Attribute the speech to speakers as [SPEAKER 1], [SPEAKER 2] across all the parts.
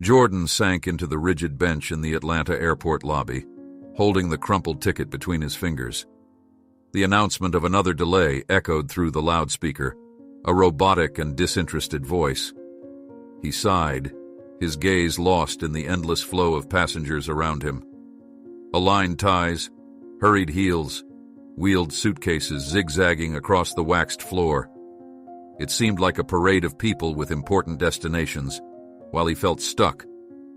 [SPEAKER 1] Jordan sank into the rigid bench in the Atlanta airport lobby, holding the crumpled ticket between his fingers. The announcement of another delay echoed through the loudspeaker, a robotic and disinterested voice. He sighed, his gaze lost in the endless flow of passengers around him. Aligned ties, hurried heels, wheeled suitcases zigzagging across the waxed floor. It seemed like a parade of people with important destinations, while he felt stuck,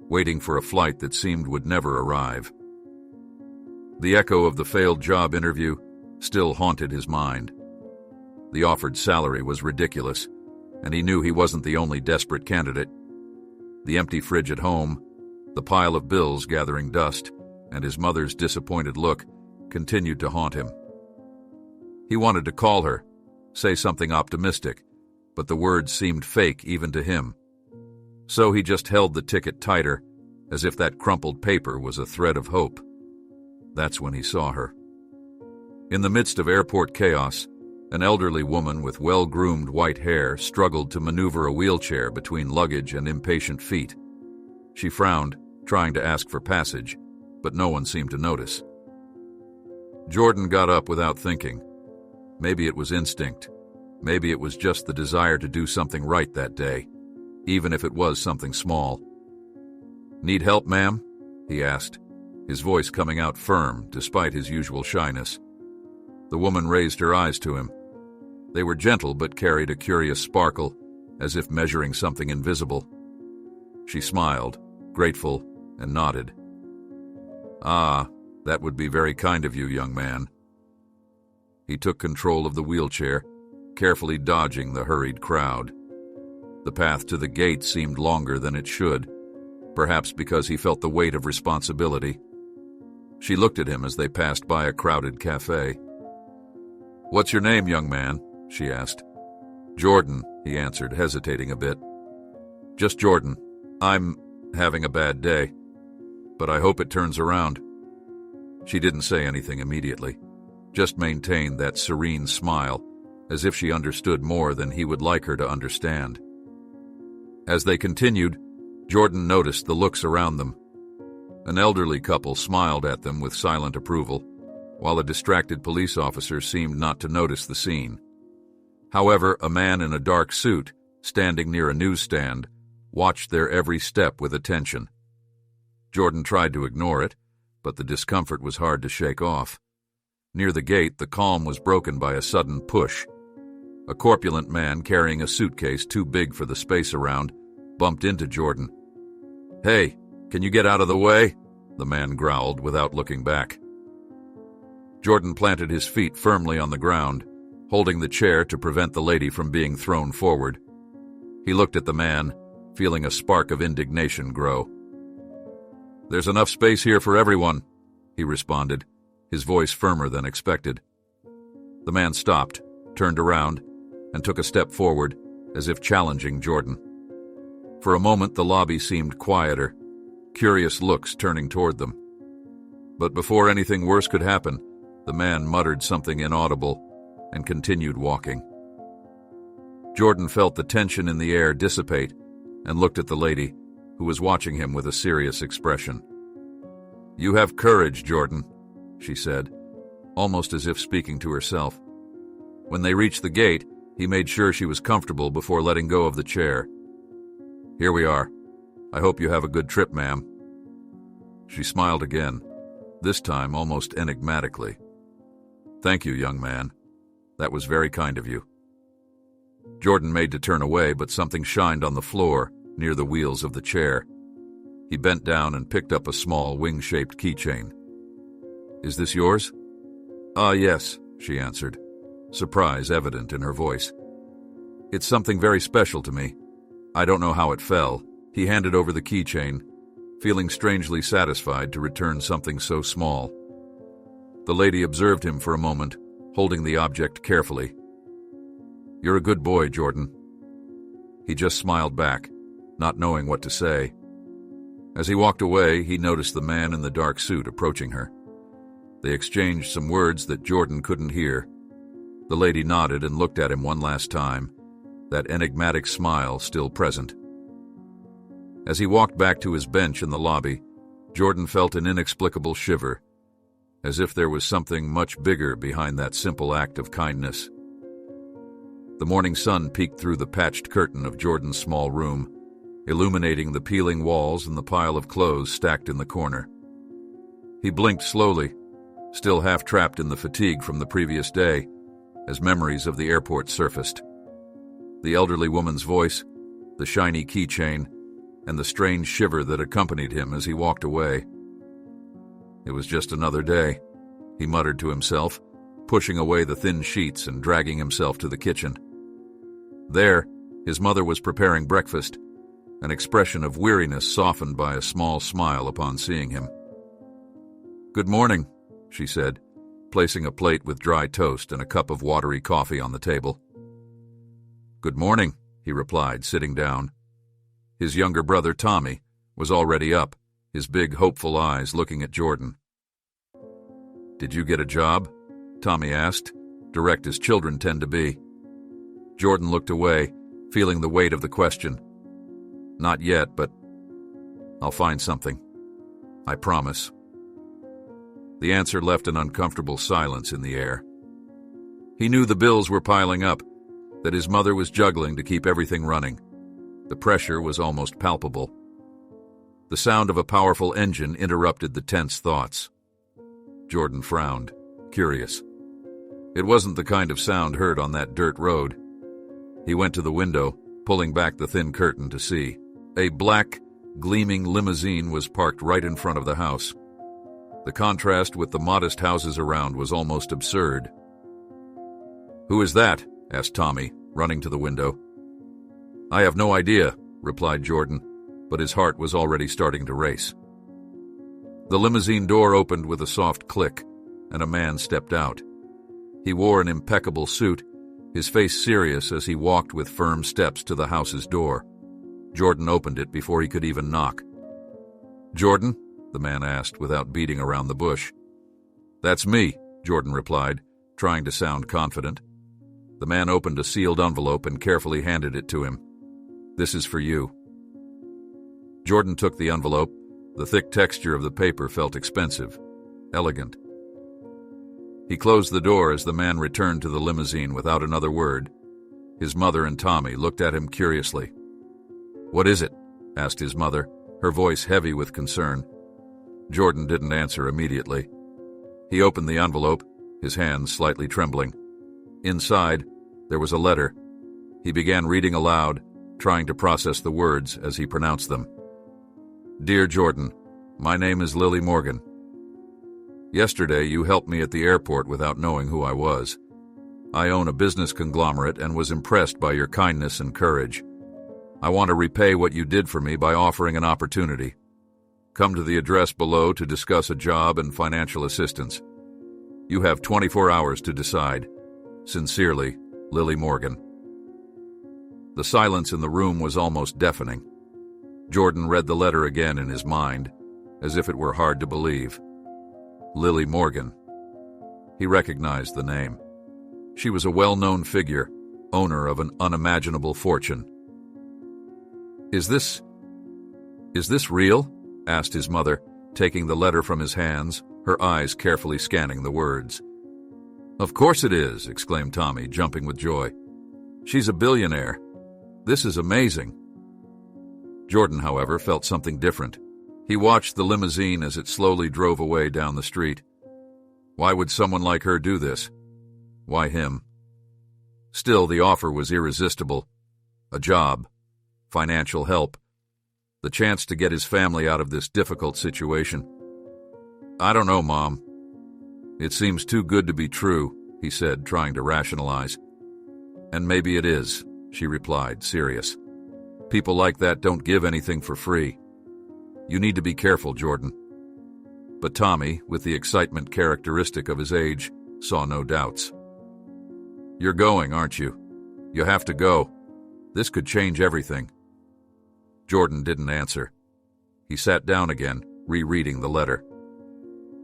[SPEAKER 1] waiting for a flight that seemed would never arrive. The echo of the failed job interview still haunted his mind. The offered salary was ridiculous, and he knew he wasn't the only desperate candidate. The empty fridge at home, the pile of bills gathering dust, and his mother's disappointed look continued to haunt him. He wanted to call her, say something optimistic, but the words seemed fake even to him. So he just held the ticket tighter, as if that crumpled paper was a thread of hope. That's when he saw her. In the midst of airport chaos, an elderly woman with well-groomed white hair struggled to maneuver a wheelchair between luggage and impatient feet. She frowned, trying to ask for passage, but no one seemed to notice. Jordan got up without thinking. Maybe it was instinct. Maybe it was just the desire to do something right that day, even if it was something small. "Need help, ma'am?" he asked, his voice coming out firm despite his usual shyness. The woman raised her eyes to him. They were gentle but carried a curious sparkle, as if measuring something invisible. She smiled, grateful, and nodded. "Ah, that would be very kind of you, young man." He took control of the wheelchair, carefully dodging the hurried crowd. The path to the gate seemed longer than it should, perhaps because he felt the weight of responsibility. She looked at him as they passed by a crowded cafe. "What's your name, young man?" she asked. "Jordan," he answered, hesitating a bit. "Just Jordan. I'm having a bad day, but I hope it turns around." She didn't say anything immediately, just maintained that serene smile, as if she understood more than he would like her to understand. As they continued, Jordan noticed the looks around them. An elderly couple smiled at them with silent approval, while a distracted police officer seemed not to notice the scene. However, a man in a dark suit, standing near a newsstand, watched their every step with attention. Jordan tried to ignore it, but the discomfort was hard to shake off. Near the gate, the calm was broken by a sudden push. A corpulent man carrying a suitcase too big for the space around bumped into Jordan. "Hey, can you get out of the way?" the man growled without looking back. Jordan planted his feet firmly on the ground, holding the chair to prevent the lady from being thrown forward. He looked at the man, feeling a spark of indignation grow. "There's enough space here for everyone," he responded, his voice firmer than expected. The man stopped, turned around, and took a step forward, as if challenging Jordan. For a moment the lobby seemed quieter, curious looks turning toward them. But before anything worse could happen, the man muttered something inaudible and continued walking. Jordan felt the tension in the air dissipate and looked at the lady, who was watching him with a serious expression. "You have courage, Jordan," she said, almost as if speaking to herself. When they reached the gate, he made sure she was comfortable before letting go of the chair. "Here we are. I hope you have a good trip, ma'am." She smiled again, this time almost enigmatically. "Thank you, young man. That was very kind of you." Jordan made to turn away, but something shined on the floor near the wheels of the chair. He bent down and picked up a small wing-shaped keychain. "Is this yours?" Yes," she answered, surprise evident in her voice. "It's something very special to me. I don't know how it fell." He handed over the keychain, feeling strangely satisfied to return something so small. The lady observed him for a moment, holding the object carefully. "You're a good boy, Jordan." He just smiled back, not knowing what to say. As he walked away, he noticed the man in the dark suit approaching her. They exchanged some words that Jordan couldn't hear. The lady nodded and looked at him one last time, that enigmatic smile still present. As he walked back to his bench in the lobby, Jordan felt an inexplicable shiver, as if there was something much bigger behind that simple act of kindness. The morning sun peeked through the patched curtain of Jordan's small room, illuminating the peeling walls and the pile of clothes stacked in the corner. He blinked slowly, still half trapped in the fatigue from the previous day, as memories of the airport surfaced. The elderly woman's voice, the shiny keychain, and the strange shiver that accompanied him as he walked away. It was just another day, he muttered to himself, pushing away the thin sheets and dragging himself to the kitchen. There, his mother was preparing breakfast, an expression of weariness softened by a small smile upon seeing him. "Good morning," she said, placing a plate with dry toast and a cup of watery coffee on the table. "Good morning," he replied, sitting down. His younger brother, Tommy, was already up, his big, hopeful eyes looking at Jordan. "Did you get a job?" Tommy asked, direct as children tend to be. Jordan looked away, feeling the weight of the question. "Not yet, but I'll find something. I promise." The answer left an uncomfortable silence in the air. He knew the bills were piling up, that his mother was juggling to keep everything running. The pressure was almost palpable. The sound of a powerful engine interrupted the tense thoughts. Jordan frowned, curious. It wasn't the kind of sound heard on that dirt road. He went to the window, pulling back the thin curtain to see. A black, gleaming limousine was parked right in front of the house. The contrast with the modest houses around was almost absurd. "Who is that?" asked Tommy, running to the window. "I have no idea," replied Jordan, but his heart was already starting to race. The limousine door opened with a soft click, and a man stepped out. He wore an impeccable suit, his face serious as he walked with firm steps to the house's door. Jordan opened it before he could even knock. "Jordan?" the man asked without beating around the bush. "That's me," Jordan replied, trying to sound confident. The man opened a sealed envelope and carefully handed it to him. "This is for you." Jordan took the envelope. The thick texture of the paper felt expensive, elegant. He closed the door as the man returned to the limousine without another word. His mother and Tommy looked at him curiously. "What is it?" asked his mother, her voice heavy with concern. Jordan didn't answer immediately. He opened the envelope, his hands slightly trembling. Inside, there was a letter. He began reading aloud, trying to process the words as he pronounced them. "Dear Jordan, my name is Lily Morgan. Yesterday you helped me at the airport without knowing who I was. I own a business conglomerate and was impressed by your kindness and courage. I want to repay what you did for me by offering an opportunity. Come to the address below to discuss a job and financial assistance. You have 24 hours to decide. Sincerely, Lily Morgan." The silence in the room was almost deafening. Jordan read the letter again in his mind, as if it were hard to believe. Lily Morgan. He recognized the name. She was a well-known figure, owner of an unimaginable fortune. Is this real?" asked his mother, taking the letter from his hands, her eyes carefully scanning the words. "Of course it is," exclaimed Tommy, jumping with joy. "She's a billionaire. This is amazing." Jordan, however, felt something different. He watched the limousine as it slowly drove away down the street. Why would someone like her do this? Why him? Still, the offer was irresistible. A job, financial help, the chance to get his family out of this difficult situation. "I don't know, Mom. It seems too good to be true," he said, trying to rationalize. "And maybe it is," she replied, serious. "People like that don't give anything for free. You need to be careful, Jordan." But Tommy, with the excitement characteristic of his age, saw no doubts. "You're going, aren't you? You have to go. This could change everything." Jordan didn't answer. He sat down again, rereading the letter.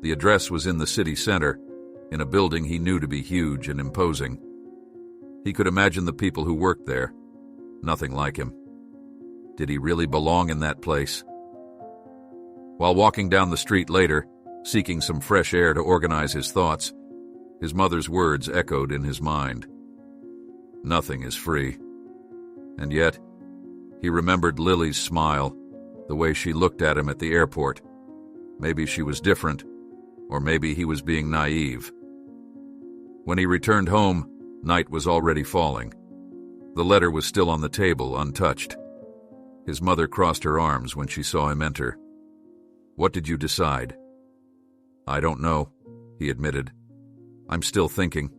[SPEAKER 1] The address was in the city center, in a building he knew to be huge and imposing. He could imagine the people who worked there. Nothing like him. Did he really belong in that place? While walking down the street later, seeking some fresh air to organize his thoughts, his mother's words echoed in his mind. Nothing is free. And yet, he remembered Lily's smile, the way she looked at him at the airport. Maybe she was different, or maybe he was being naive. When he returned home, night was already falling. The letter was still on the table, untouched. His mother crossed her arms when she saw him enter. "What did you decide?" "I don't know," he admitted. "I'm still thinking."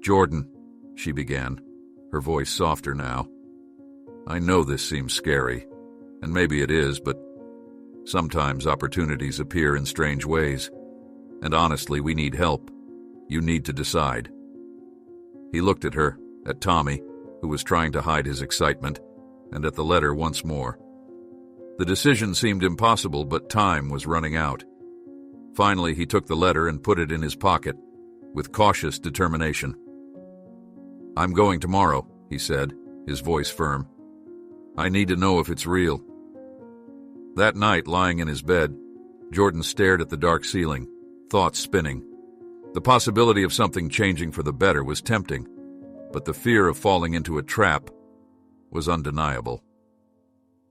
[SPEAKER 1] "Jordan," she began, her voice softer now. "I know this seems scary, and maybe it is, but sometimes opportunities appear in strange ways, and honestly, we need help. You need to decide." He looked at her, at Tommy, who was trying to hide his excitement, and at the letter once more. The decision seemed impossible, but time was running out. Finally, he took the letter and put it in his pocket, with cautious determination. "I'm going tomorrow," he said, his voice firm. "I need to know if it's real." That night, lying in his bed, Jordan stared at the dark ceiling, thoughts spinning. The possibility of something changing for the better was tempting, but the fear of falling into a trap was undeniable.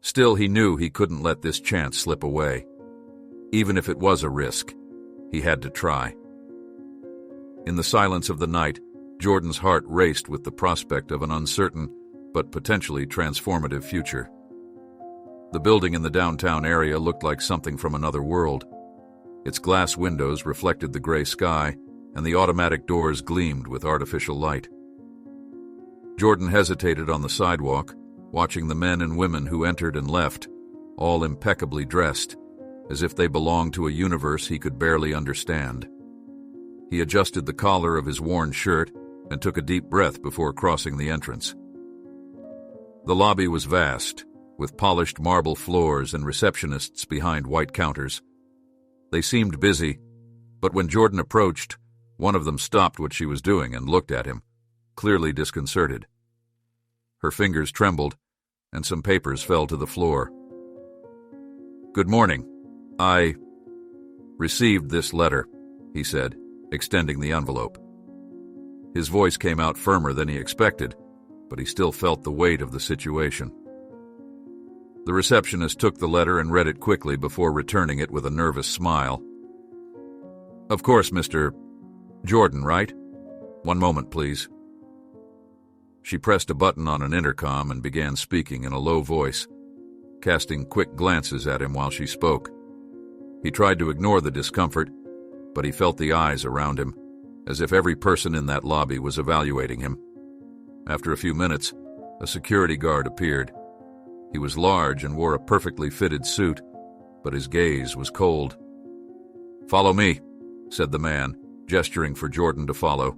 [SPEAKER 1] Still, he knew he couldn't let this chance slip away. Even if it was a risk, he had to try. In the silence of the night, Jordan's heart raced with the prospect of an uncertain but potentially transformative future. The building in the downtown area looked like something from another world. Its glass windows reflected the gray sky, and the automatic doors gleamed with artificial light. Jordan hesitated on the sidewalk, watching the men and women who entered and left, all impeccably dressed, as if they belonged to a universe he could barely understand. He adjusted the collar of his worn shirt and took a deep breath before crossing the entrance. The lobby was vast, with polished marble floors and receptionists behind white counters. They seemed busy, but when Jordan approached, one of them stopped what she was doing and looked at him, clearly disconcerted. Her fingers trembled, and some papers fell to the floor. "Good morning. I received this letter," he said, extending the envelope. His voice came out firmer than he expected, but he still felt the weight of the situation. The receptionist took the letter and read it quickly before returning it with a nervous smile. "Of course, Mr. Jordan, right? One moment, please." She pressed a button on an intercom and began speaking in a low voice, casting quick glances at him while she spoke. He tried to ignore the discomfort, but he felt the eyes around him, as if every person in that lobby was evaluating him. After a few minutes, a security guard appeared. He was large and wore a perfectly fitted suit, but his gaze was cold. "Follow me," said the man, gesturing for Jordan to follow.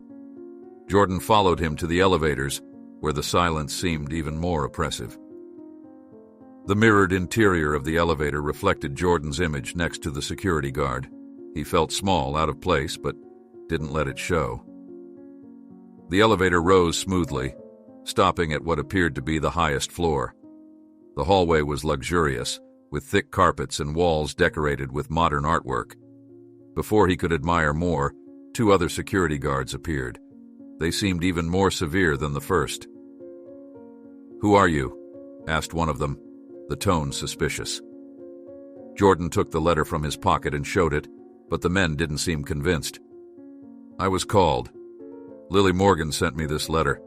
[SPEAKER 1] Jordan followed him to the elevators, where the silence seemed even more oppressive. The mirrored interior of the elevator reflected Jordan's image next to the security guard. He felt small, out of place, but didn't let it show. The elevator rose smoothly, stopping at what appeared to be the highest floor. The hallway was luxurious, with thick carpets and walls decorated with modern artwork. Before he could admire more, 2 other security guards appeared. They seemed even more severe than the first. "Who are you?" asked one of them, the tone suspicious. Jordan took the letter from his pocket and showed it, but the men didn't seem convinced. "I was called. Lily Morgan sent me this letter.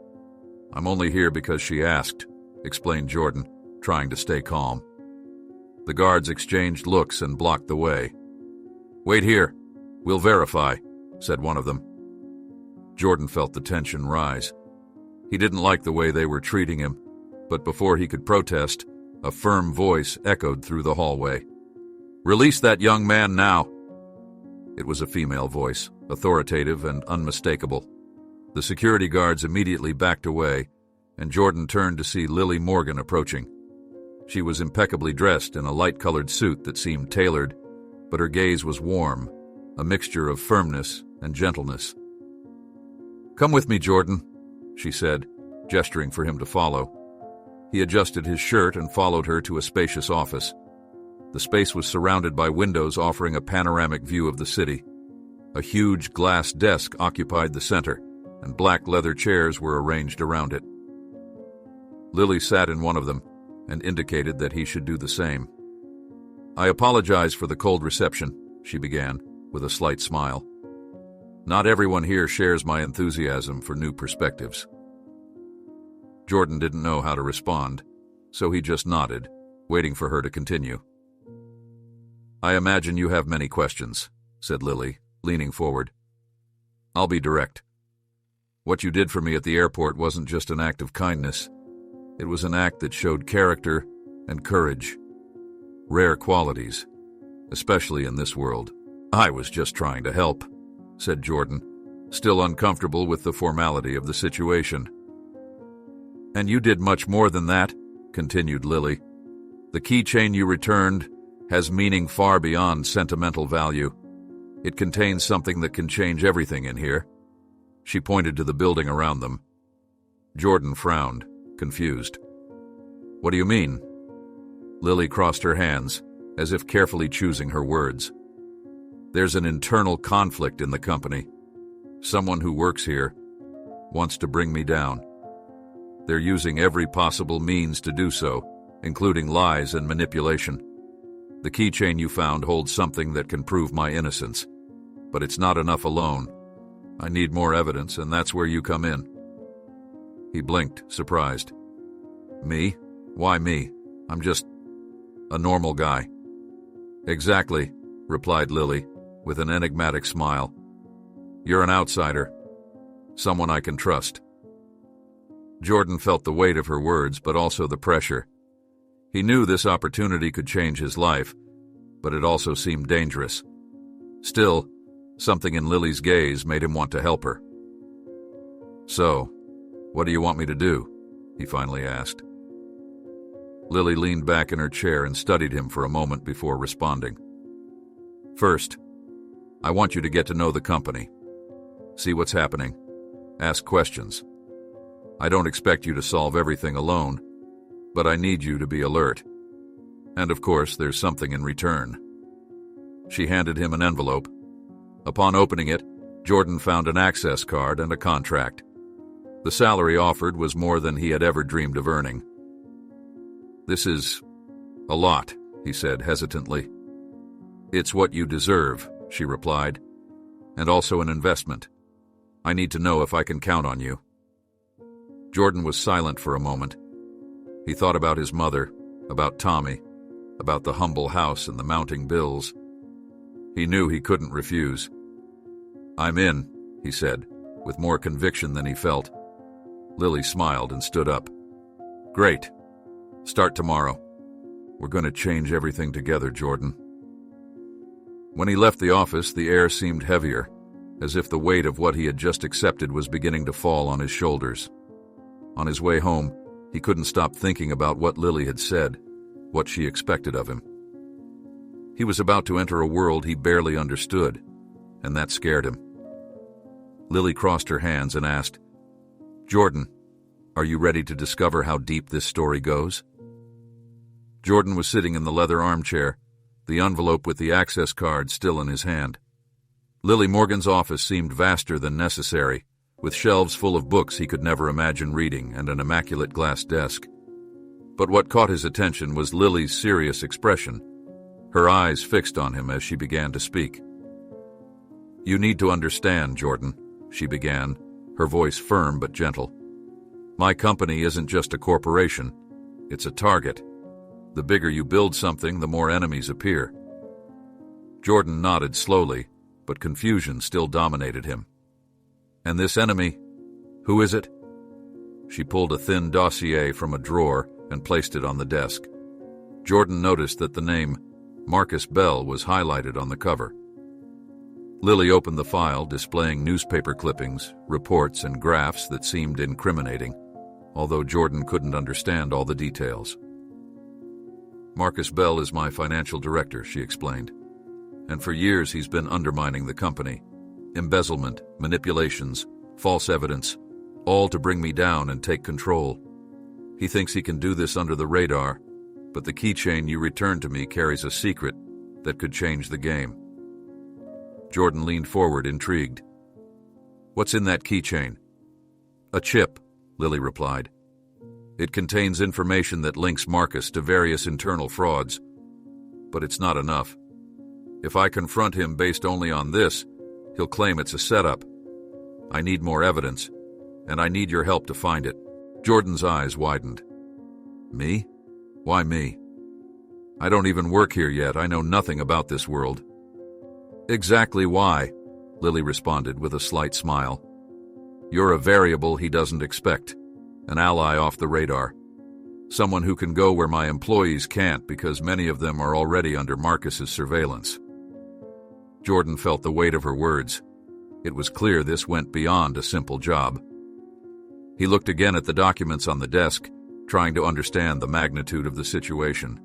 [SPEAKER 1] I'm only here because she asked," explained Jordan, trying to stay calm. The guards exchanged looks and blocked the way. "Wait here. We'll verify," said one of them. Jordan felt the tension rise. He didn't like the way they were treating him, but before he could protest, a firm voice echoed through the hallway. "Release that young man now." It was a female voice, authoritative and unmistakable. The security guards immediately backed away, and Jordan turned to see Lily Morgan approaching. She was impeccably dressed in a light-colored suit that seemed tailored, but her gaze was warm, a mixture of firmness and gentleness. "Come with me, Jordan," she said, gesturing for him to follow. He adjusted his shirt and followed her to a spacious office. The space was surrounded by windows offering a panoramic view of the city. A huge glass desk occupied the center, and black leather chairs were arranged around it. Lily sat in one of them and indicated that he should do the same. "I apologize for the cold reception," she began, with a slight smile. "Not everyone here shares my enthusiasm for new perspectives." Jordan didn't know how to respond, so he just nodded, waiting for her to continue. "I imagine you have many questions," said Lily, leaning forward. "I'll be direct. What you did for me at the airport wasn't just an act of kindness. It was an act that showed character and courage. Rare qualities, especially in this world." "I was just trying to help," said Jordan, still uncomfortable with the formality of the situation. "And you did much more than that," continued Lily. "The keychain you returned has meaning far beyond sentimental value. It contains something that can change everything in here." She pointed to the building around them. Jordan frowned, confused. "What do you mean?" Lily crossed her hands, as if carefully choosing her words. "There's an internal conflict in the company. Someone who works here wants to bring me down. They're using every possible means to do so, including lies and manipulation. The keychain you found holds something that can prove my innocence, but it's not enough alone. I need more evidence, and that's where you come in." He blinked, surprised. "Me? Why me? I'm just a normal guy." "Exactly," replied Lily, with an enigmatic smile. "You're an outsider, someone I can trust." Jordan felt the weight of her words, but also the pressure. He knew this opportunity could change his life, but it also seemed dangerous. Still, something in Lily's gaze made him want to help her. "So, what do you want me to do?" he finally asked. Lily leaned back in her chair and studied him for a moment before responding. "First, I want you to get to know the company. See what's happening. Ask questions. I don't expect you to solve everything alone, but I need you to be alert. And of course, there's something in return." She handed him an envelope. Upon opening it, Jordan found an access card and a contract. The salary offered was more than he had ever dreamed of earning. "This is a lot," he said hesitantly. "It's what you deserve," she replied, "and also an investment. I need to know if I can count on you." Jordan was silent for a moment. He thought about his mother, about Tommy, about the humble house and the mounting bills. He knew he couldn't refuse. "I'm in," he said, with more conviction than he felt. Lily smiled and stood up. "Great. Start tomorrow. We're going to change everything together, Jordan." When he left the office, the air seemed heavier, as if the weight of what he had just accepted was beginning to fall on his shoulders. On his way home, he couldn't stop thinking about what Lily had said, what she expected of him. He was about to enter a world he barely understood, and that scared him. Lily crossed her hands and asked, "Jordan, are you ready to discover how deep this story goes?" Jordan was sitting in the leather armchair, the envelope with the access card still in his hand. Lily Morgan's office seemed vaster than necessary, with shelves full of books he could never imagine reading and an immaculate glass desk. But what caught his attention was Lily's serious expression, her eyes fixed on him as she began to speak. "You need to understand, Jordan," she began, her voice firm but gentle. "My company isn't just a corporation, it's a target. The bigger you build something, the more enemies appear." Jordan nodded slowly, but confusion still dominated him. "And this enemy, who is it?" She pulled a thin dossier from a drawer and placed it on the desk. Jordan noticed that the name Marcus Bell was highlighted on the cover. Lily opened the file, displaying newspaper clippings, reports, and graphs that seemed incriminating, although Jordan couldn't understand all the details. "Marcus Bell is my financial director," she explained. "And for years he's been undermining the company. Embezzlement, manipulations, false evidence, all to bring me down and take control. He thinks he can do this under the radar, but the keychain you returned to me carries a secret that could change the game. Jordan leaned forward, intrigued. What's in that keychain? A chip, Lily replied. It contains information that links Marcus to various internal frauds, but it's not enough. If I confront him based only on this, he'll claim it's a setup. I need more evidence, and I need your help to find it. Jordan's eyes widened. Me? Why me? I don't even work here yet. I know nothing about this world. Exactly why, Lily responded with a slight smile. You're a variable he doesn't expect, an ally off the radar. Someone who can go where my employees can't because many of them are already under Marcus's surveillance. Jordan felt the weight of her words. It was clear this went beyond a simple job. He looked again at the documents on the desk, trying to understand the magnitude of the situation.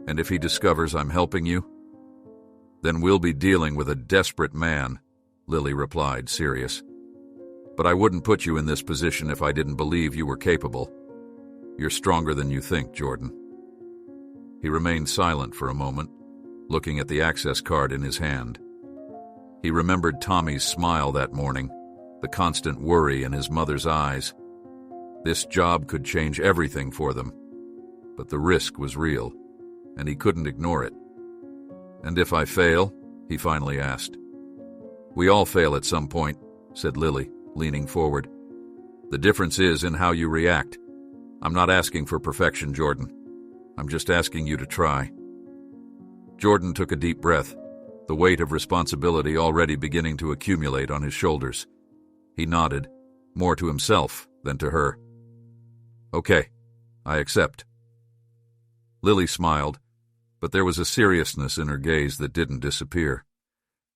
[SPEAKER 1] And if he discovers I'm helping you? Then we'll be dealing with a desperate man, Lily replied, serious. But I wouldn't put you in this position if I didn't believe you were capable. You're stronger than you think, Jordan. He remained silent for a moment, looking at the access card in his hand. He remembered Tommy's smile that morning, the constant worry in his mother's eyes. This job could change everything for them, but the risk was real, and he couldn't ignore it. And if I fail? He finally asked. We all fail at some point, said Lily, leaning forward. The difference is in how you react. I'm not asking for perfection, Jordan. I'm just asking you to try. Jordan took a deep breath, the weight of responsibility already beginning to accumulate on his shoulders. He nodded, more to himself than to her. Okay, I accept. Lily smiled, but there was a seriousness in her gaze that didn't disappear.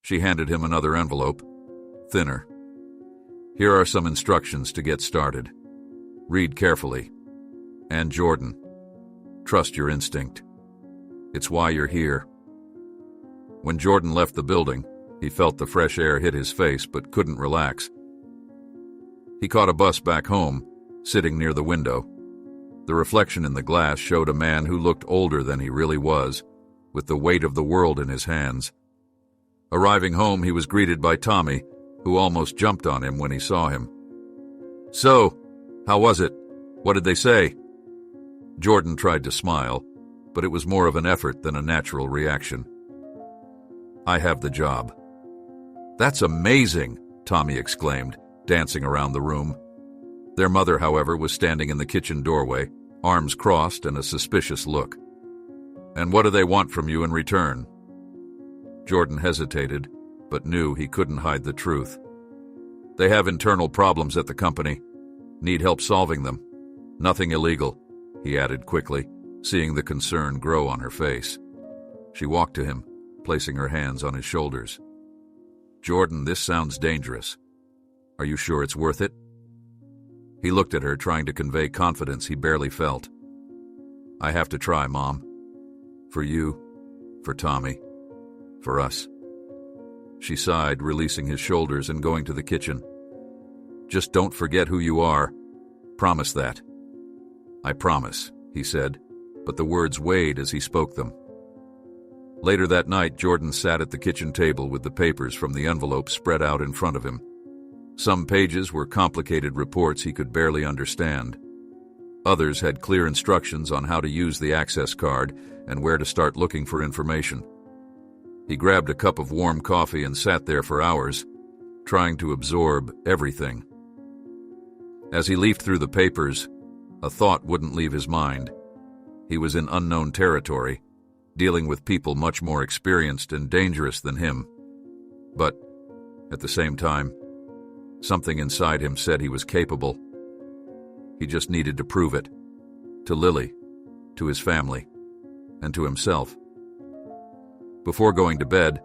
[SPEAKER 1] She handed him another envelope, thinner. Here are some instructions to get started. Read carefully. And Jordan, trust your instinct. It's why you're here. When Jordan left the building, he felt the fresh air hit his face but couldn't relax. He caught a bus back home, sitting near the window. The reflection in the glass showed a man who looked older than he really was, with the weight of the world in his hands. Arriving home, he was greeted by Tommy, who almost jumped on him when he saw him. So, how was it? What did they say? Jordan tried to smile, but it was more of an effort than a natural reaction. I have the job. That's amazing, Tommy exclaimed, dancing around the room. Their mother, however, was standing in the kitchen doorway, arms crossed and a suspicious look. And what do they want from you in return? Jordan hesitated, but knew he couldn't hide the truth. They have internal problems at the company. Need help solving them. Nothing illegal, he added quickly, seeing the concern grow on her face. She walked to him, placing her hands on his shoulders. Jordan, this sounds dangerous. Are you sure it's worth it? He looked at her, trying to convey confidence he barely felt. I have to try, Mom. For you, for Tommy, for us. She sighed, releasing his shoulders and going to the kitchen. Just don't forget who you are. Promise that. I promise, he said, but the words weighed as he spoke them. Later that night, Jordan sat at the kitchen table with the papers from the envelope spread out in front of him. Some pages were complicated reports he could barely understand. Others had clear instructions on how to use the access card and where to start looking for information. He grabbed a cup of warm coffee and sat there for hours, trying to absorb everything. As he leafed through the papers, a thought wouldn't leave his mind. He was in unknown territory, dealing with people much more experienced and dangerous than him. But, at the same time, something inside him said he was capable. He just needed to prove it. To Lily, to his family, and to himself. Before going to bed,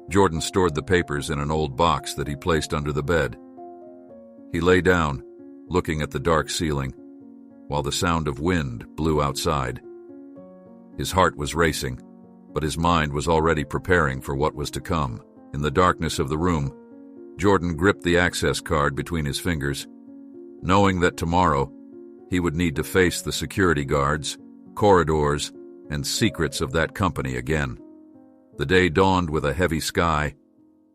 [SPEAKER 1] Jordan stored the papers in an old box that he placed under the bed. He lay down, looking at the dark ceiling, while the sound of wind blew outside. His heart was racing, but his mind was already preparing for what was to come. In the darkness of the room, Jordan gripped the access card between his fingers, knowing that tomorrow he would need to face the security guards, corridors, and secrets of that company again. The day dawned with a heavy sky,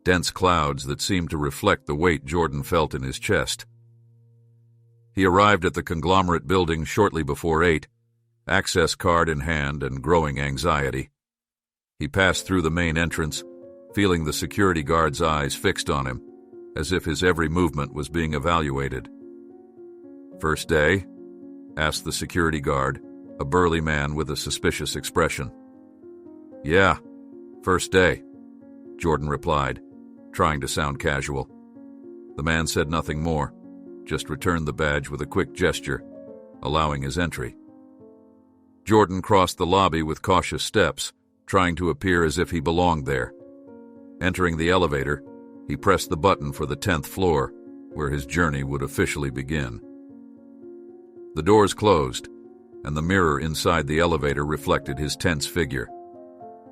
[SPEAKER 1] dense clouds that seemed to reflect the weight Jordan felt in his chest. He arrived at the conglomerate building shortly before 8, access card in hand and growing anxiety. He passed through the main entrance, feeling the security guard's eyes fixed on him, as if his every movement was being evaluated. "First day?" asked the security guard, a burly man with a suspicious expression. "Yeah, first day," Jordan replied, trying to sound casual. The man said nothing more, just returned the badge with a quick gesture, allowing his entry. Jordan crossed the lobby with cautious steps, trying to appear as if he belonged there. Entering the elevator, he pressed the button for the 10th floor, where his journey would officially begin. The doors closed, and the mirror inside the elevator reflected his tense figure.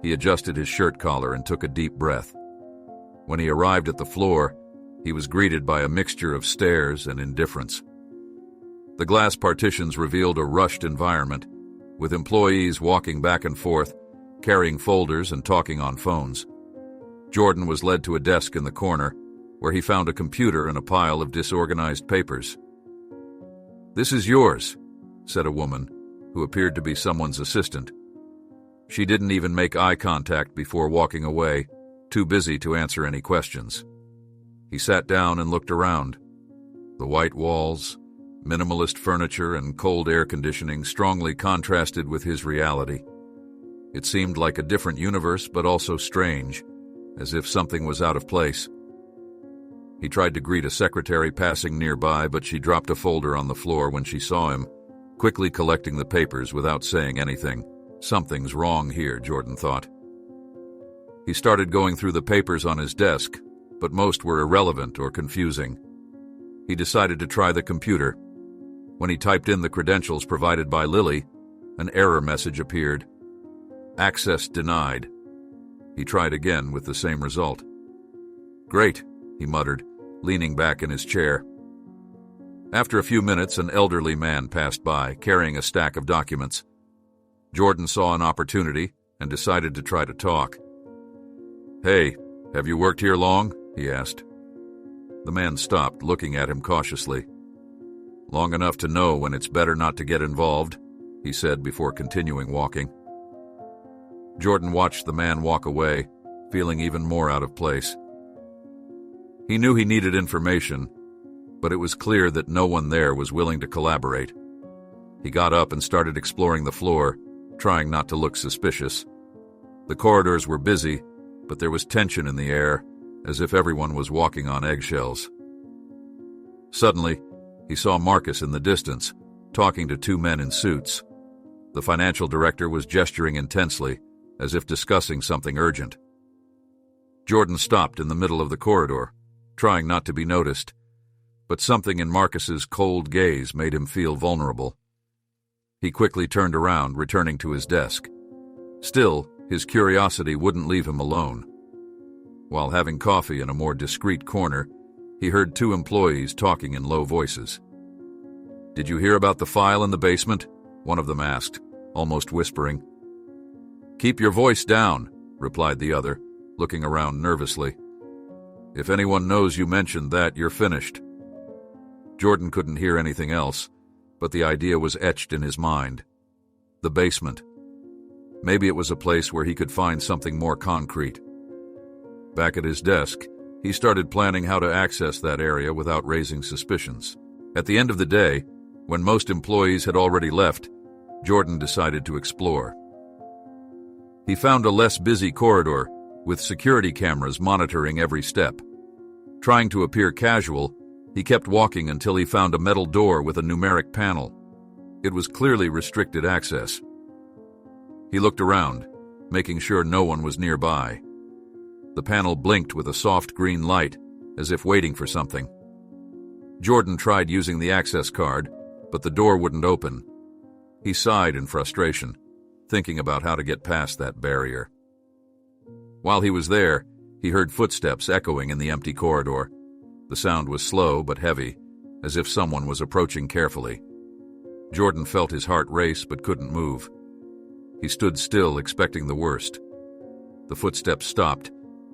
[SPEAKER 1] He adjusted his shirt collar and took a deep breath. When he arrived at the floor, he was greeted by a mixture of stares and indifference. The glass partitions revealed a rushed environment, with employees walking back and forth, carrying folders and talking on phones. Jordan was led to a desk in the corner, where he found a computer and a pile of disorganized papers. "This is yours," said a woman, who appeared to be someone's assistant. She didn't even make eye contact before walking away, too busy to answer any questions. He sat down and looked around. The white walls, minimalist furniture, and cold air conditioning strongly contrasted with his reality. It seemed like a different universe, but also strange, as if something was out of place. He tried to greet a secretary passing nearby, but she dropped a folder on the floor when she saw him, quickly collecting the papers without saying anything. Something's wrong here, Jordan thought. He started going through the papers on his desk, but most were irrelevant or confusing. He decided to try the computer. When he typed in the credentials provided by Lily, an error message appeared. "Access denied." He tried again with the same result. "Great," he muttered, leaning back in his chair. After a few minutes, an elderly man passed by, carrying a stack of documents. Jordan saw an opportunity and decided to try to talk. "Hey, have you worked here long?" he asked. The man stopped, looking at him cautiously. "Long enough to know when it's better not to get involved," he said before continuing walking. Jordan watched the man walk away, feeling even more out of place. He knew he needed information, but it was clear that no one there was willing to collaborate. He got up and started exploring the floor, trying not to look suspicious. The corridors were busy, but there was tension in the air, as if everyone was walking on eggshells. Suddenly, he saw Marcus in the distance, talking to two men in suits. The financial director was gesturing intensely, as if discussing something urgent. Jordan stopped in the middle of the corridor, trying not to be noticed, but something in Marcus's cold gaze made him feel vulnerable. He quickly turned around, returning to his desk. Still, his curiosity wouldn't leave him alone. While having coffee in a more discreet corner, he heard two employees talking in low voices. "Did you hear about the file in the basement?" one of them asked, almost whispering. "Keep your voice down," replied the other, looking around nervously. "If anyone knows you mentioned that, you're finished." Jordan couldn't hear anything else, but the idea was etched in his mind. The basement. Maybe it was a place where he could find something more concrete. Back at his desk, he started planning how to access that area without raising suspicions. At the end of the day, when most employees had already left, Jordan decided to explore. He found a less busy corridor, with security cameras monitoring every step. Trying to appear casual, he kept walking until he found a metal door with a numeric panel. It was clearly restricted access. He looked around, making sure no one was nearby. The panel blinked with a soft green light, as if waiting for something. Jordan tried using the access card, but the door wouldn't open. He sighed in frustration, thinking about how to get past that barrier. While he was there, he heard footsteps echoing in the empty corridor. The sound was slow but heavy, as if someone was approaching carefully. Jordan felt his heart race but couldn't move. He stood still, expecting the worst. The footsteps stopped,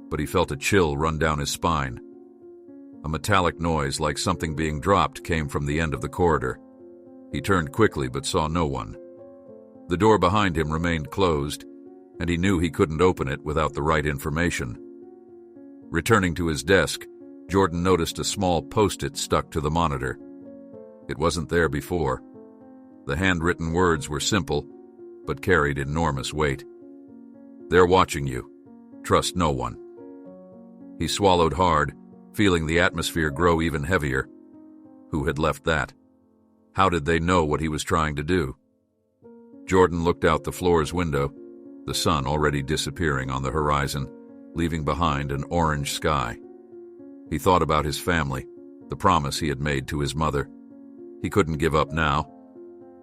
[SPEAKER 1] but he felt a chill run down his spine. A metallic noise like something being dropped came from the end of the corridor. He turned quickly but saw no one. The door behind him remained closed, and he knew he couldn't open it without the right information. Returning to his desk, Jordan noticed a small post-it stuck to the monitor. It wasn't there before. The handwritten words were simple, but carried enormous weight. "They're watching you. Trust no one." He swallowed hard, feeling the atmosphere grow even heavier. Who had left that? How did they know what he was trying to do? Jordan looked out the floor's window, the sun already disappearing on the horizon, leaving behind an orange sky. He thought about his family, the promise he had made to his mother. He couldn't give up now,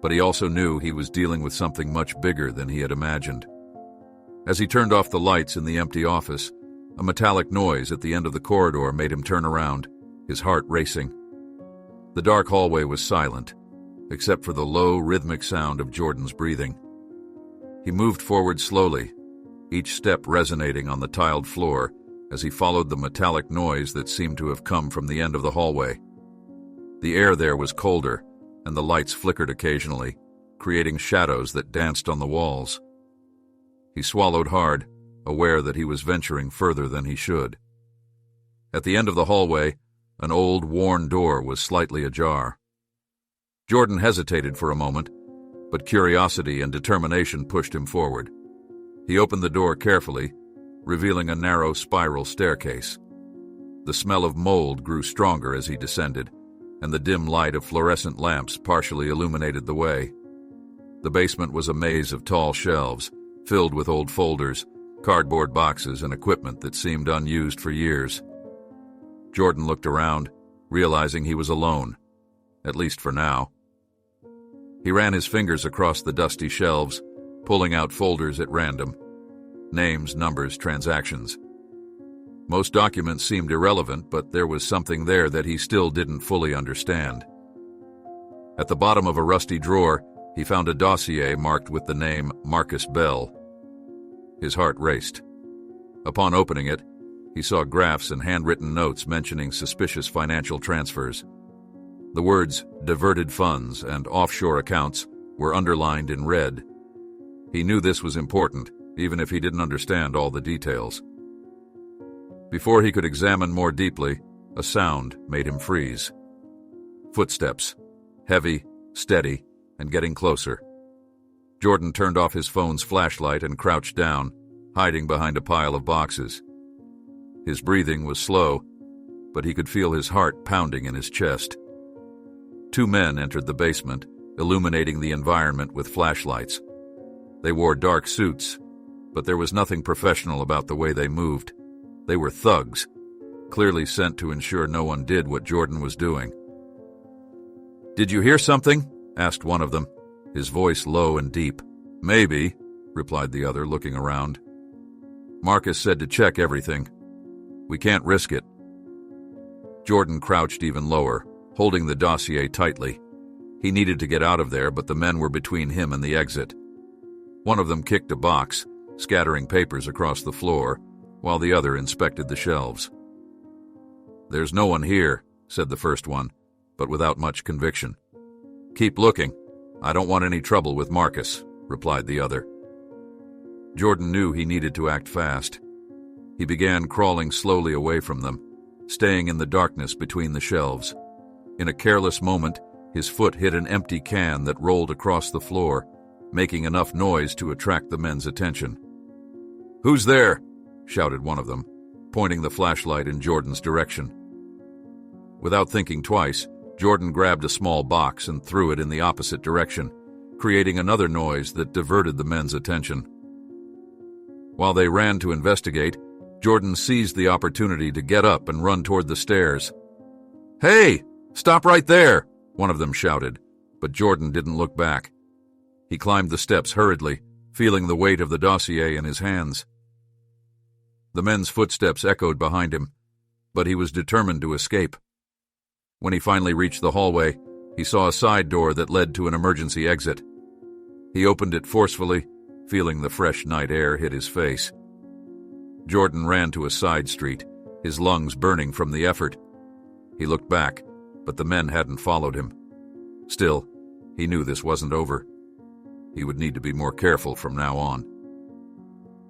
[SPEAKER 1] but he also knew he was dealing with something much bigger than he had imagined. As he turned off the lights in the empty office, a metallic noise at the end of the corridor made him turn around, his heart racing. The dark hallway was silent, except for the low, rhythmic sound of Jordan's breathing. He moved forward slowly, each step resonating on the tiled floor as he followed the metallic noise that seemed to have come from the end of the hallway. The air there was colder, and the lights flickered occasionally, creating shadows that danced on the walls. He swallowed hard, aware that he was venturing further than he should. At the end of the hallway, an old, worn door was slightly ajar. Jordan hesitated for a moment, but curiosity and determination pushed him forward. He opened the door carefully, revealing a narrow spiral staircase. The smell of mold grew stronger as he descended, and the dim light of fluorescent lamps partially illuminated the way. The basement was a maze of tall shelves, filled with old folders, cardboard boxes, and equipment that seemed unused for years. Jordan looked around, realizing he was alone, at least for now. He ran his fingers across the dusty shelves, pulling out folders at random. Names, numbers, transactions. Most documents seemed irrelevant, but there was something there that he still didn't fully understand. At the bottom of a rusty drawer, he found a dossier marked with the name Marcus Bell. His heart raced. Upon opening it, he saw graphs and handwritten notes mentioning suspicious financial transfers. The words diverted funds and offshore accounts were underlined in red. He knew this was important, even if he didn't understand all the details. Before he could examine more deeply, a sound made him freeze. Footsteps, heavy, steady, and getting closer. Jordan turned off his phone's flashlight and crouched down, hiding behind a pile of boxes. His breathing was slow, but he could feel his heart pounding in his chest. Two men entered the basement, illuminating the environment with flashlights. They wore dark suits, but there was nothing professional about the way they moved. They were thugs, clearly sent to ensure no one did what Jordan was doing. "Did you hear something?" asked one of them, his voice low and deep. "Maybe," replied the other, looking around. "Marcus said to check everything. We can't risk it." Jordan crouched even lower, holding the dossier tightly. He needed to get out of there, but the men were between him and the exit. One of them kicked a box, scattering papers across the floor, while the other inspected the shelves. "There's no one here," said the first one, but without much conviction. "Keep looking. I don't want any trouble with Marcus," replied the other. Jordan knew he needed to act fast. He began crawling slowly away from them, staying in the darkness between the shelves. In a careless moment, his foot hit an empty can that rolled across the floor, making enough noise to attract the men's attention. "Who's there?" shouted one of them, pointing the flashlight in Jordan's direction. Without thinking twice, Jordan grabbed a small box and threw it in the opposite direction, creating another noise that diverted the men's attention. While they ran to investigate, Jordan seized the opportunity to get up and run toward the stairs. "Hey! Stop right there!" one of them shouted, but Jordan didn't look back. He climbed the steps hurriedly, feeling the weight of the dossier in his hands. The men's footsteps echoed behind him, but he was determined to escape. When he finally reached the hallway, He saw a side door that led to an emergency exit. He opened it forcefully, feeling the fresh night air hit his face. Jordan ran to a side street, his lungs burning from the effort. He looked back, but the men hadn't followed him. Still, he knew this wasn't over. He would need to be more careful from now on.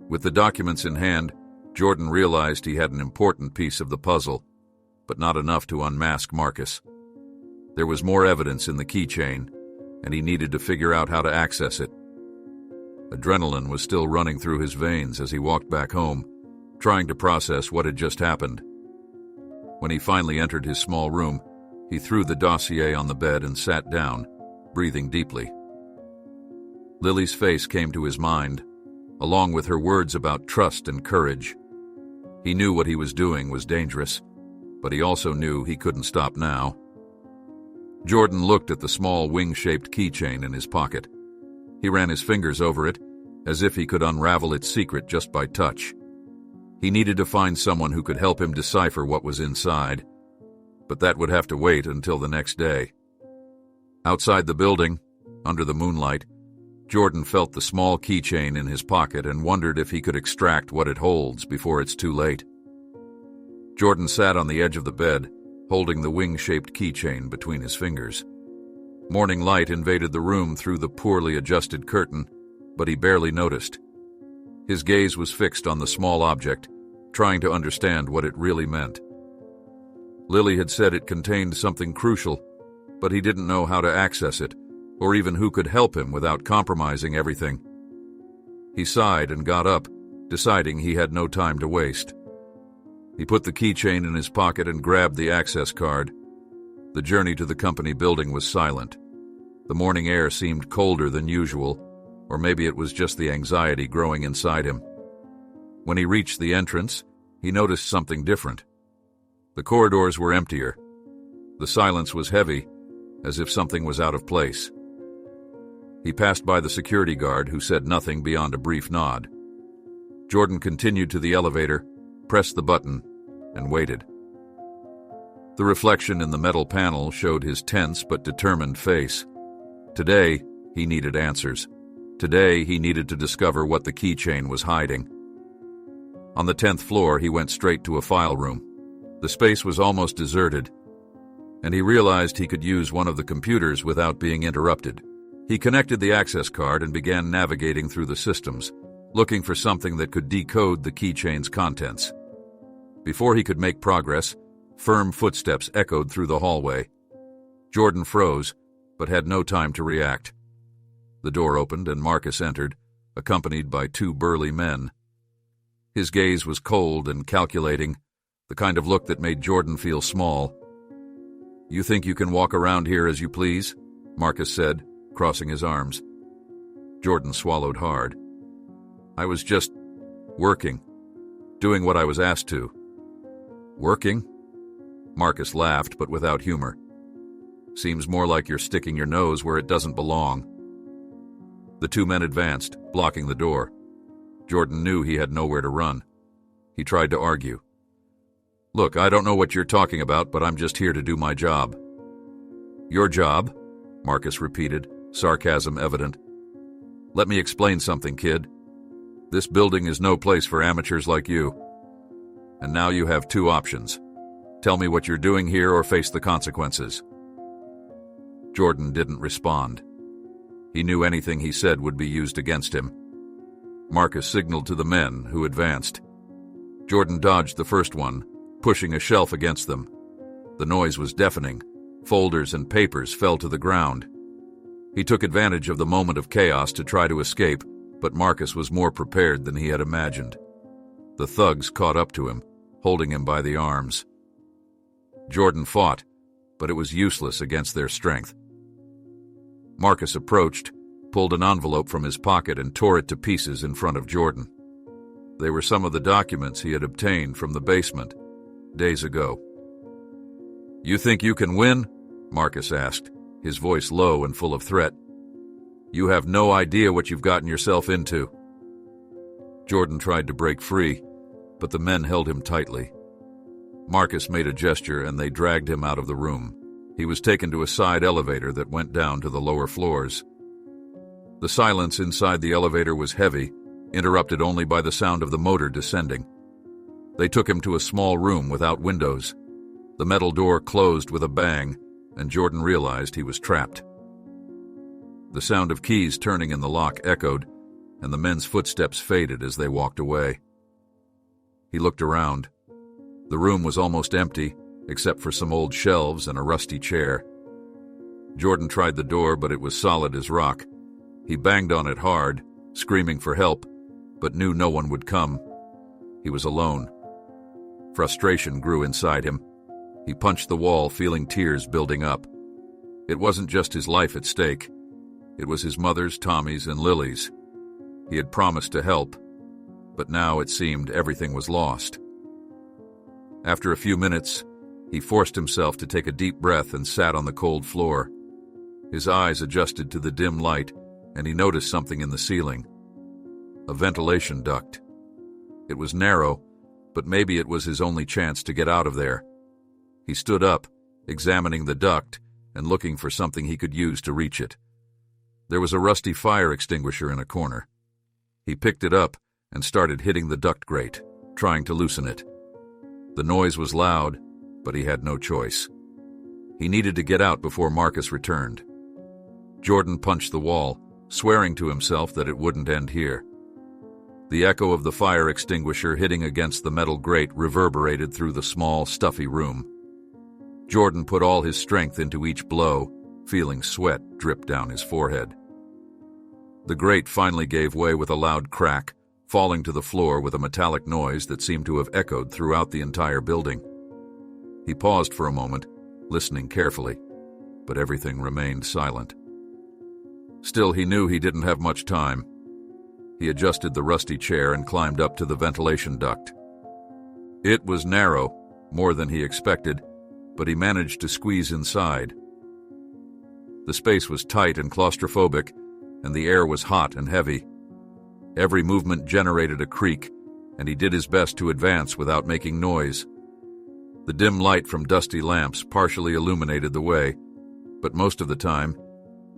[SPEAKER 1] With the documents in hand, Jordan realized he had an important piece of the puzzle, but not enough to unmask Marcus. There was more evidence in the keychain, and he needed to figure out how to access it. Adrenaline was still running through his veins as he walked back home, trying to process what had just happened. When he finally entered his small room, he threw the dossier on the bed and sat down, breathing deeply. Lily's face came to his mind, along with her words about trust and courage. He knew what he was doing was dangerous, but he also knew he couldn't stop now. Jordan looked at the small wing-shaped keychain in his pocket. He ran his fingers over it, as if he could unravel its secret just by touch. He needed to find someone who could help him decipher what was inside, but that would have to wait until the next day. Outside the building, under the moonlight, Jordan felt the small keychain in his pocket and wondered if he could extract what it holds before it's too late. Jordan sat on the edge of the bed, holding the wing-shaped keychain between his fingers. Morning light invaded the room through the poorly adjusted curtain, but he barely noticed. His gaze was fixed on the small object, trying to understand what it really meant. Lily had said it contained something crucial, but he didn't know how to access it, or even who could help him without compromising everything. He sighed and got up, deciding he had no time to waste. He put the keychain in his pocket and grabbed the access card. The journey to the company building was silent. The morning air seemed colder than usual, or maybe it was just the anxiety growing inside him. When he reached the entrance, he noticed something different. The corridors were emptier. The silence was heavy, as if something was out of place. He passed by the security guard, who said nothing beyond a brief nod. Jordan continued to the elevator, pressed the button, and waited. The reflection in the metal panel showed his tense but determined face. Today, he needed answers. Today, he needed to discover what the keychain was hiding. On the 10th floor, he went straight to a file room. The space was almost deserted, and he realized he could use one of the computers without being interrupted. He connected the access card and began navigating through the systems, looking for something that could decode the keychain's contents. Before he could make progress, firm footsteps echoed through the hallway. Jordan froze, but had no time to react. The door opened and Marcus entered, accompanied by two burly men. His gaze was cold and calculating, the kind of look that made Jordan feel small. "You think you can walk around here as you please?" Marcus said, crossing his arms. Jordan swallowed hard. "I was just working, doing what I was asked to." "Working?" Marcus laughed, but without humor. "Seems more like you're sticking your nose where it doesn't belong." The two men advanced, blocking the door. Jordan knew he had nowhere to run. He tried to argue. "Look, I don't know what you're talking about, but I'm just here to do my job." "Your job?" Marcus repeated, sarcasm evident. "Let me explain something, kid. This building is no place for amateurs like you. And now you have two options. Tell me what you're doing here or face the consequences." Jordan didn't respond. He knew anything he said would be used against him. Marcus signaled to the men, who advanced. Jordan dodged the first one, pushing a shelf against them. The noise was deafening. Folders and papers fell to the ground. He took advantage of the moment of chaos to try to escape, but Marcus was more prepared than he had imagined. The thugs caught up to him, holding him by the arms. Jordan fought, but it was useless against their strength. Marcus approached, pulled an envelope from his pocket and tore it to pieces in front of Jordan. They were some of the documents he had obtained from the basement days ago. "You think you can win?" Marcus asked, his voice low and full of threat. "You have no idea what you've gotten yourself into." Jordan tried to break free, but the men held him tightly. Marcus made a gesture and they dragged him out of the room. He was taken to a side elevator that went down to the lower floors. The silence inside the elevator was heavy, interrupted only by the sound of the motor descending. They took him to a small room without windows. The metal door closed with a bang, and Jordan realized he was trapped. The sound of keys turning in the lock echoed, and the men's footsteps faded as they walked away. He looked around. The room was almost empty, except for some old shelves and a rusty chair. Jordan tried the door, but it was solid as rock. He banged on it hard, screaming for help, but knew no one would come. He was alone. Frustration grew inside him. He punched the wall, feeling tears building up. It wasn't just his life at stake. It was his mother's, Tommy's, and Lily's. He had promised to help, but now it seemed everything was lost. After a few minutes, he forced himself to take a deep breath and sat on the cold floor. His eyes adjusted to the dim light, and he noticed something in the ceiling. A ventilation duct. It was narrow, but maybe it was his only chance to get out of there. He stood up, examining the duct and looking for something he could use to reach it. There was a rusty fire extinguisher in a corner. He picked it up and started hitting the duct grate, trying to loosen it. The noise was loud, but he had no choice. He needed to get out before Marcus returned. Jordan punched the wall, swearing to himself that it wouldn't end here. The echo of the fire extinguisher hitting against the metal grate reverberated through the small, stuffy room. Jordan put all his strength into each blow, feeling sweat drip down his forehead. The grate finally gave way with a loud crack, falling to the floor with a metallic noise that seemed to have echoed throughout the entire building. He paused for a moment, listening carefully, but everything remained silent. Still, he knew he didn't have much time. He adjusted the rusty chair and climbed up to the ventilation duct. It was narrow, more than he expected, but he managed to squeeze inside. The space was tight and claustrophobic, and the air was hot and heavy. Every movement generated a creak, and he did his best to advance without making noise. The dim light from dusty lamps partially illuminated the way, but most of the time,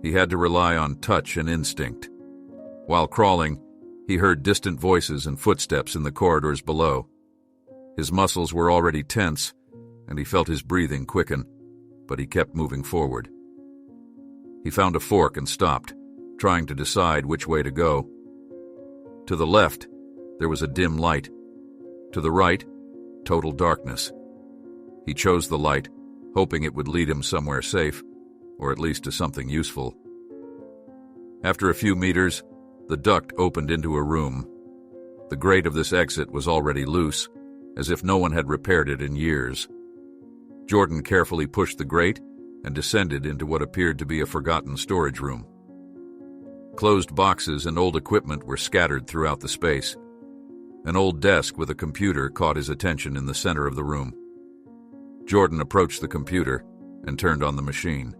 [SPEAKER 1] he had to rely on touch and instinct. While crawling, he heard distant voices and footsteps in the corridors below. His muscles were already tense, and he felt his breathing quicken, but he kept moving forward. He found a fork and stopped, trying to decide which way to go. To the left, there was a dim light. To the right, total darkness. He chose the light, hoping it would lead him somewhere safe, or at least to something useful. After a few meters, the duct opened into a room. The grate of this exit was already loose, as if no one had repaired it in years. Jordan carefully pushed the grate and descended into what appeared to be a forgotten storage room. Closed boxes and old equipment were scattered throughout the space. An old desk with a computer caught his attention in the center of the room. Jordan approached the computer and turned on the machine.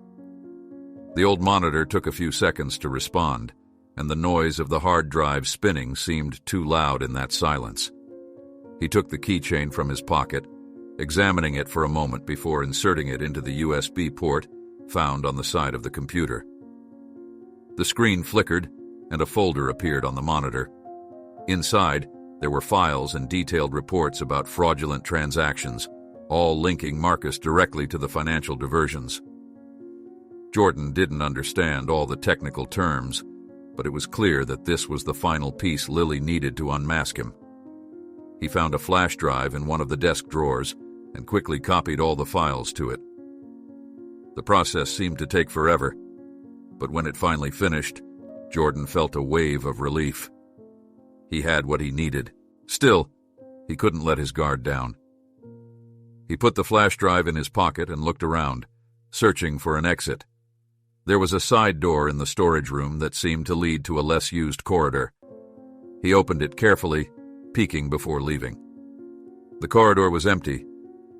[SPEAKER 1] The old monitor took a few seconds to respond, and the noise of the hard drive spinning seemed too loud in that silence. He took the keychain from his pocket, examining it for a moment before inserting it into the USB port found on the side of the computer. The screen flickered, and a folder appeared on the monitor. Inside, there were files and detailed reports about fraudulent transactions, all linking Marcus directly to the financial diversions. Jordan didn't understand all the technical terms, but it was clear that this was the final piece Lily needed to unmask him. He found a flash drive in one of the desk drawers and quickly copied all the files to it. The process seemed to take forever, but when it finally finished, Jordan felt a wave of relief. He had what he needed. Still, he couldn't let his guard down. He put the flash drive in his pocket and looked around, searching for an exit. There was a side door in the storage room that seemed to lead to a less used corridor. He opened it carefully, peeking before leaving. The corridor was empty,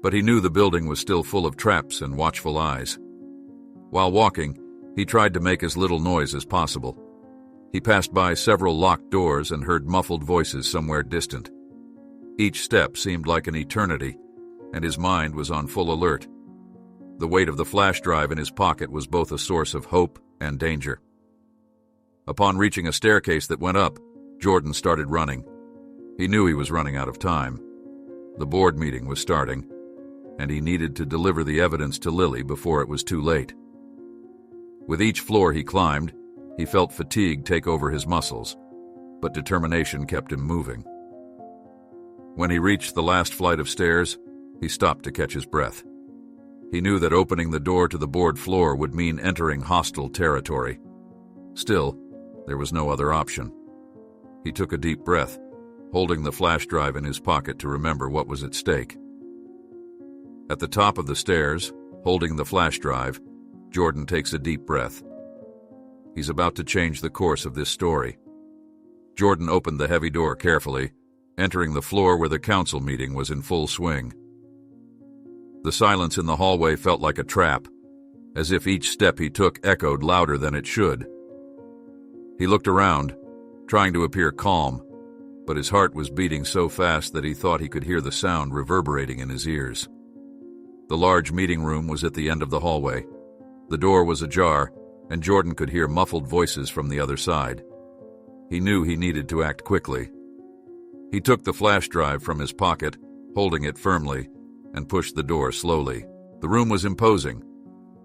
[SPEAKER 1] but he knew the building was still full of traps and watchful eyes. While walking, he tried to make as little noise as possible. He passed by several locked doors and heard muffled voices somewhere distant. Each step seemed like an eternity, and his mind was on full alert. The weight of the flash drive in his pocket was both a source of hope and danger. Upon reaching a staircase that went up, Jordan started running. He knew he was running out of time. The board meeting was starting, and he needed to deliver the evidence to Lily before it was too late. With each floor he climbed, he felt fatigue take over his muscles, but determination kept him moving. When he reached the last flight of stairs, he stopped to catch his breath. He knew that opening the door to the board floor would mean entering hostile territory. Still, there was no other option. He took a deep breath, holding the flash drive in his pocket to remember what was at stake. At the top of the stairs, holding the flash drive, Jordan takes a deep breath. He's about to change the course of this story. Jordan opened the heavy door carefully, entering the floor where the council meeting was in full swing. The silence in the hallway felt like a trap, as if each step he took echoed louder than it should. He looked around, trying to appear calm, but his heart was beating so fast that he thought he could hear the sound reverberating in his ears. The large meeting room was at the end of the hallway. The door was ajar, and Jordan could hear muffled voices from the other side. He knew he needed to act quickly. He took the flash drive from his pocket, holding it firmly, and pushed the door slowly. The room was imposing,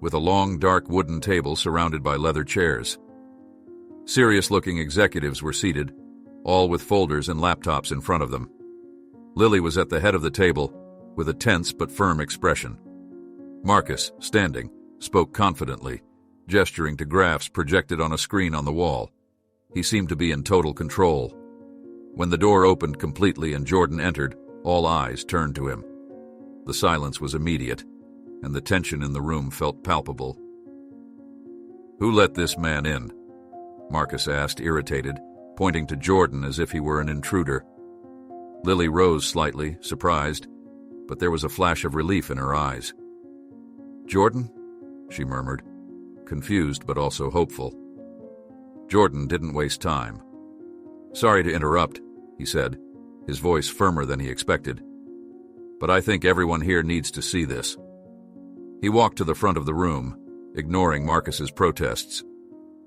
[SPEAKER 1] with a long, dark wooden table surrounded by leather chairs. Serious-looking executives were seated, all with folders and laptops in front of them. Lily was at the head of the table, with a tense but firm expression. Marcus, standing, spoke confidently, gesturing to graphs projected on a screen on the wall. He seemed to be in total control. When the door opened completely and Jordan entered, all eyes turned to him. The silence was immediate, and the tension in the room felt palpable. "Who let this man in?" Marcus asked, irritated, pointing to Jordan as if he were an intruder. Lily rose slightly, surprised, but there was a flash of relief in her eyes. "Jordan?" she murmured, confused but also hopeful. Jordan didn't waste time. "Sorry to interrupt," he said, his voice firmer than he expected. "But I think everyone here needs to see this." He walked to the front of the room, ignoring Marcus's protests.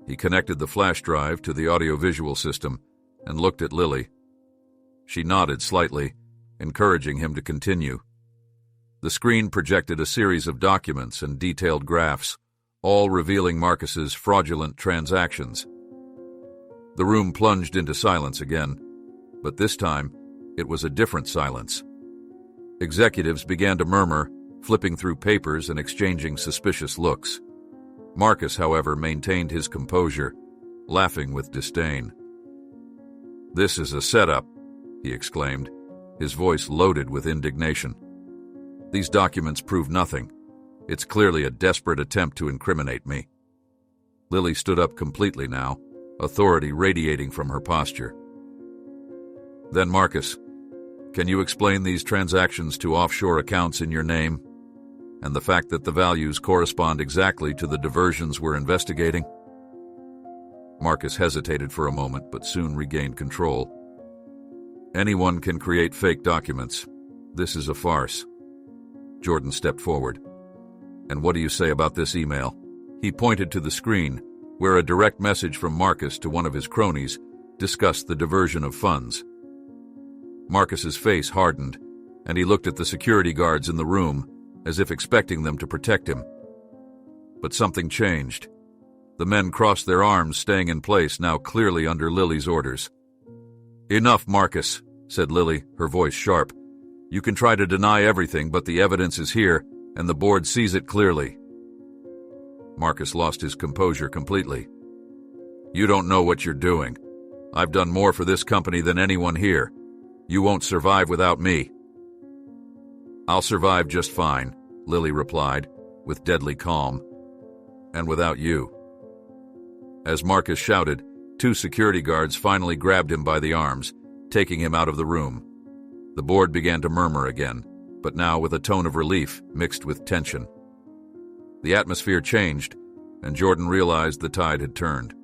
[SPEAKER 1] He connected the flash drive to the audiovisual system and looked at Lily. She nodded slightly, encouraging him to continue. The screen projected a series of documents and detailed graphs, all revealing Marcus's fraudulent transactions. The room plunged into silence again, but this time it was a different silence. Executives began to murmur, flipping through papers and exchanging suspicious looks. Marcus, however, maintained his composure, laughing with disdain. "This is a setup," he exclaimed, his voice loaded with indignation. "These documents prove nothing. It's clearly a desperate attempt to incriminate me." Lily stood up completely now, authority radiating from her posture. "Then, Marcus, can you explain these transactions to offshore accounts in your name, and the fact that the values correspond exactly to the diversions we're investigating?" Marcus hesitated for a moment, but soon regained control. "Anyone can create fake documents. This is a farce." Jordan stepped forward. "And what do you say about this email?" He pointed to the screen, where a direct message from Marcus to one of his cronies discussed the diversion of funds. Marcus's face hardened, and he looked at the security guards in the room, as if expecting them to protect him. But something changed. The men crossed their arms, staying in place, now clearly under Lily's orders. "Enough, Marcus," said Lily, her voice sharp. "You can try to deny everything, but the evidence is here, and the board sees it clearly." Marcus lost his composure completely. "You don't know what you're doing. I've done more for this company than anyone here. You won't survive without me." "I'll survive just fine," Lily replied, with deadly calm. "And without you." As Marcus shouted, two security guards finally grabbed him by the arms, taking him out of the room. The board began to murmur again, but now with a tone of relief mixed with tension. The atmosphere changed, and Jordan realized the tide had turned.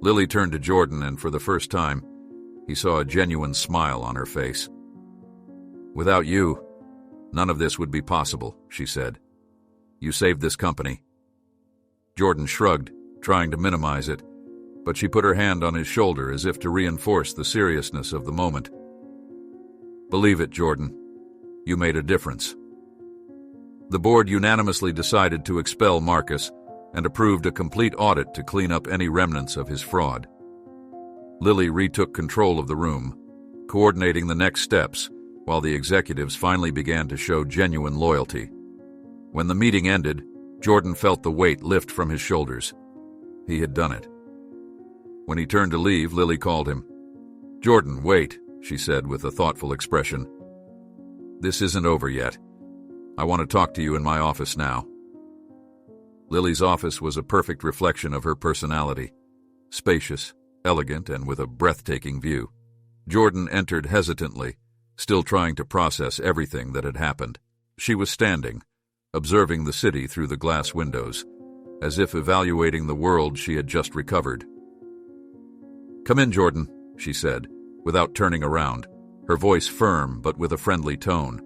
[SPEAKER 1] Lily turned to Jordan, and for the first time, he saw a genuine smile on her face. "Without you, none of this would be possible," she said. You saved this company." Jordan shrugged, trying to minimize it, but she put her hand on his shoulder as if to reinforce the seriousness of the moment. "Believe it, Jordan. You made a difference." The board unanimously decided to expel Marcus and approved a complete audit to clean up any remnants of his fraud. Lily retook control of the room, coordinating the next steps while the executives finally began to show genuine loyalty. When the meeting ended, Jordan felt the weight lift from his shoulders. He had done it. When he turned to leave, Lily called him. "Jordan, wait," she said with a thoughtful expression. "This isn't over yet. I want to talk to you in my office now." Lily's office was a perfect reflection of her personality, spacious, elegant, and with a breathtaking view. Jordan entered hesitantly, still trying to process everything that had happened. She was standing, observing the city through the glass windows, as if evaluating the world she had just recovered. "Come in, Jordan," she said, without turning around, her voice firm but with a friendly tone.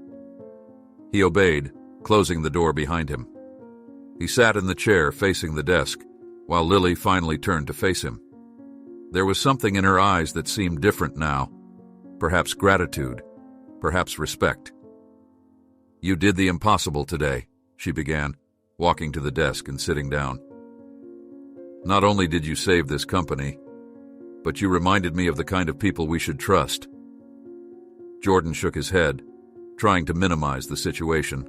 [SPEAKER 1] He obeyed, closing the door behind him. He sat in the chair facing the desk, while Lily finally turned to face him. There was something in her eyes that seemed different now, perhaps gratitude, perhaps respect. "You did the impossible today," she began, walking to the desk and sitting down. "Not only did you save this company, but you reminded me of the kind of people we should trust." Jordan shook his head, trying to minimize the situation.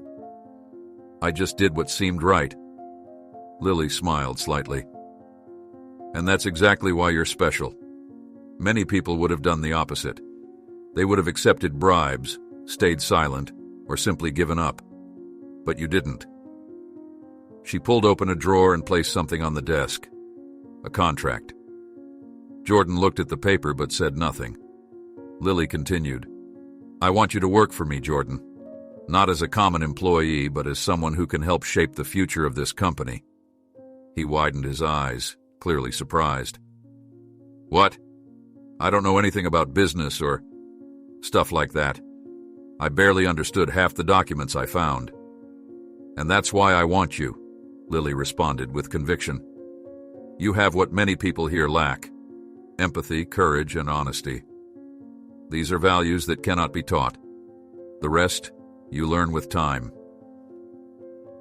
[SPEAKER 1] "I just did what seemed right." Lily smiled slightly. "And that's exactly why you're special. Many people would have done the opposite. They would have accepted bribes, stayed silent, or simply given up. But you didn't." She pulled open a drawer and placed something on the desk. A contract. Jordan looked at the paper but said nothing. Lily continued. "I want you to work for me, Jordan. Not as a common employee, but as someone who can help shape the future of this company." He widened his eyes, clearly surprised. "What? I don't know anything about business or stuff like that. I barely understood half the documents I found." "And that's why I want you," Lily responded with conviction. "You have what many people here lack: empathy, courage, and honesty. These are values that cannot be taught. The rest, you learn with time."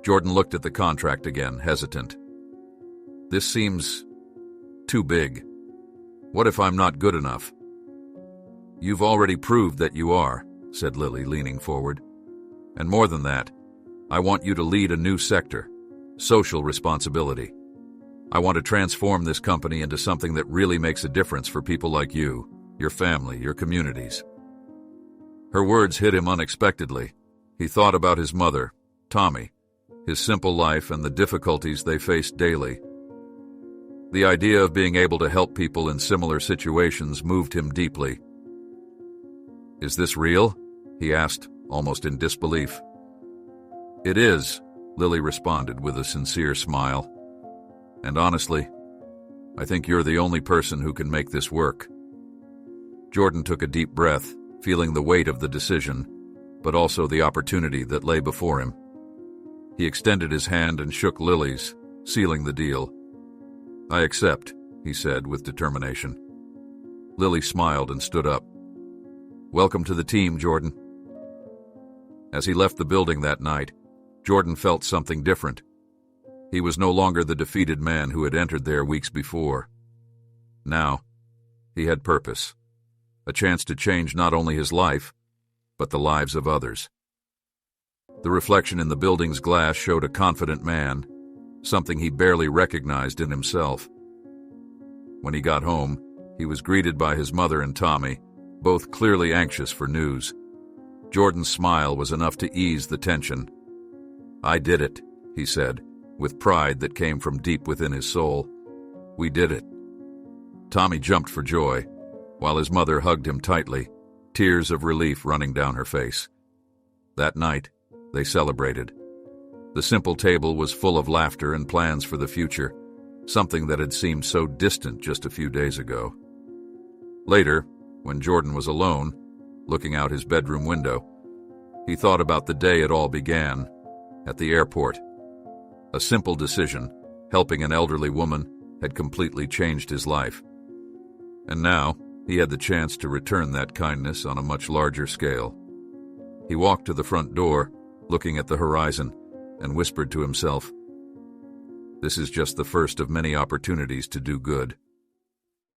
[SPEAKER 1] Jordan looked at the contract again, hesitant. "This seems too big. What if I'm not good enough?" "You've already proved that you are," said Lily, leaning forward. "And more than that, I want you to lead a new sector, social responsibility. I want to transform this company into something that really makes a difference for people like you, your family, your communities." Her words hit him unexpectedly. He thought about his mother, Tommy, his simple life and the difficulties they faced daily. The idea of being able to help people in similar situations moved him deeply. "Is this real?" he asked, almost in disbelief. "It is," Lily responded with a sincere smile. "And honestly, I think you're the only person who can make this work." Jordan took a deep breath, feeling the weight of the decision, but also the opportunity that lay before him. He extended his hand and shook Lily's, sealing the deal. "I accept," he said with determination. Lily smiled and stood up. "Welcome to the team, Jordan." As he left the building that night, Jordan felt something different. He was no longer the defeated man who had entered there weeks before. Now, he had purpose, a chance to change not only his life, but the lives of others. The reflection in the building's glass showed a confident man, something he barely recognized in himself. When he got home, he was greeted by his mother and Tommy, both clearly anxious for news. Jordan's smile was enough to ease the tension. "I did it," he said, with pride that came from deep within his soul. "We did it." Tommy jumped for joy, while his mother hugged him tightly, tears of relief running down her face. That night, they celebrated. The simple table was full of laughter and plans for the future, something that had seemed so distant just a few days ago. Later, when Jordan was alone, looking out his bedroom window, he thought about the day it all began, at the airport. A simple decision, helping an elderly woman, had completely changed his life. And now, he had the chance to return that kindness on a much larger scale. He walked to the front door, looking at the horizon, and whispered to himself, "This is just the first of many opportunities to do good."